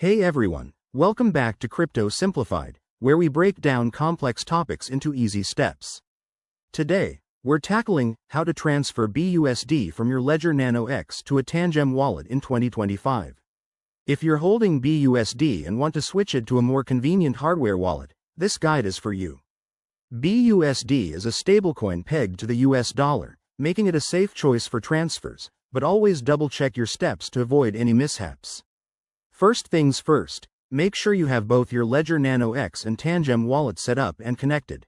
Hey everyone, welcome back to Crypto Simplified, where we break down complex topics into easy steps. Today, we're tackling how to transfer BUSD from your Ledger Nano X to a Tangem wallet in 2025. If you're holding BUSD and want to switch it to a more convenient hardware wallet, this guide is for you. BUSD is a stablecoin pegged to the US dollar, making it a safe choice for transfers, but always double-check your steps to avoid any mishaps. First things first, make sure you have both your Ledger Nano X and Tangem wallet set up and connected.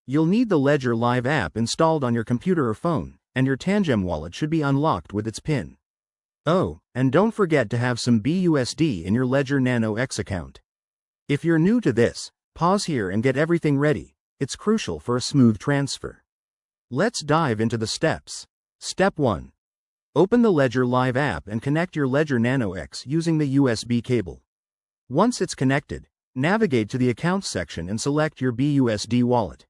You'll need the Ledger Live app installed on your computer or phone, and your Tangem wallet should be unlocked with its PIN. Oh, and don't forget to have some BUSD in your Ledger Nano X account. If you're new to this, pause here and get everything ready. It's crucial for a smooth transfer. Let's dive into the steps. Step 1. Open the Ledger Live app and connect your Ledger Nano X using the USB cable. Once it's connected, navigate to the Accounts section and select your BUSD wallet.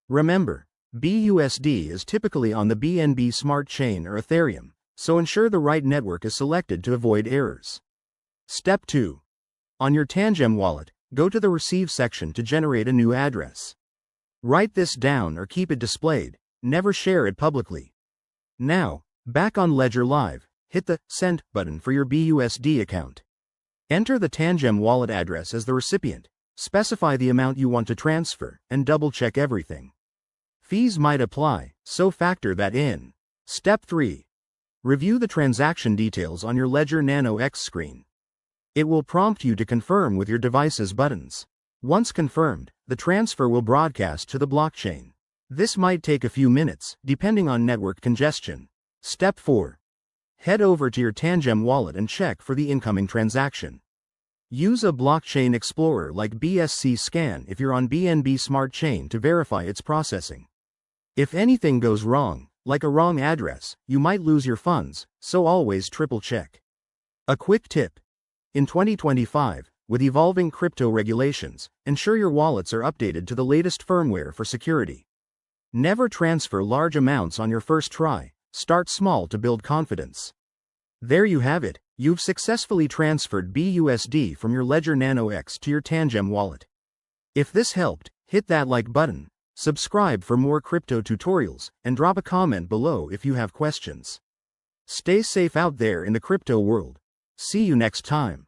Remember, BUSD is typically on the BNB Smart Chain or Ethereum, so ensure the right network is selected to avoid errors. Step 2. On your Tangem wallet, go to the Receive section to generate a new address. Write this down or keep it displayed, never share it publicly. Now, back on Ledger Live, hit the Send button for your BUSD account. Enter the Tangem wallet address as the recipient, specify the amount you want to transfer, and double-check everything. Fees might apply, so factor that in. Step 3. Review the transaction details on your Ledger Nano X screen. It will prompt you to confirm with your device's buttons. Once confirmed, the transfer will broadcast to the blockchain. This might take a few minutes, depending on network congestion. Step 4. Head over to your Tangem wallet and check for the incoming transaction. Use a blockchain explorer like BSC Scan if you're on BNB Smart Chain to verify its processing. If anything goes wrong, like a wrong address, you might lose your funds, so always triple check. A quick tip. In 2025, with evolving crypto regulations, ensure your wallets are updated to the latest firmware for security. Never transfer large amounts on your first try. Start small to build confidence. There you have it, you've successfully transferred BUSD from your Ledger Nano X to your Tangem wallet. If this helped, hit that like button, subscribe for more crypto tutorials, and drop a comment below if you have questions. Stay safe out there in the crypto world. See you next time.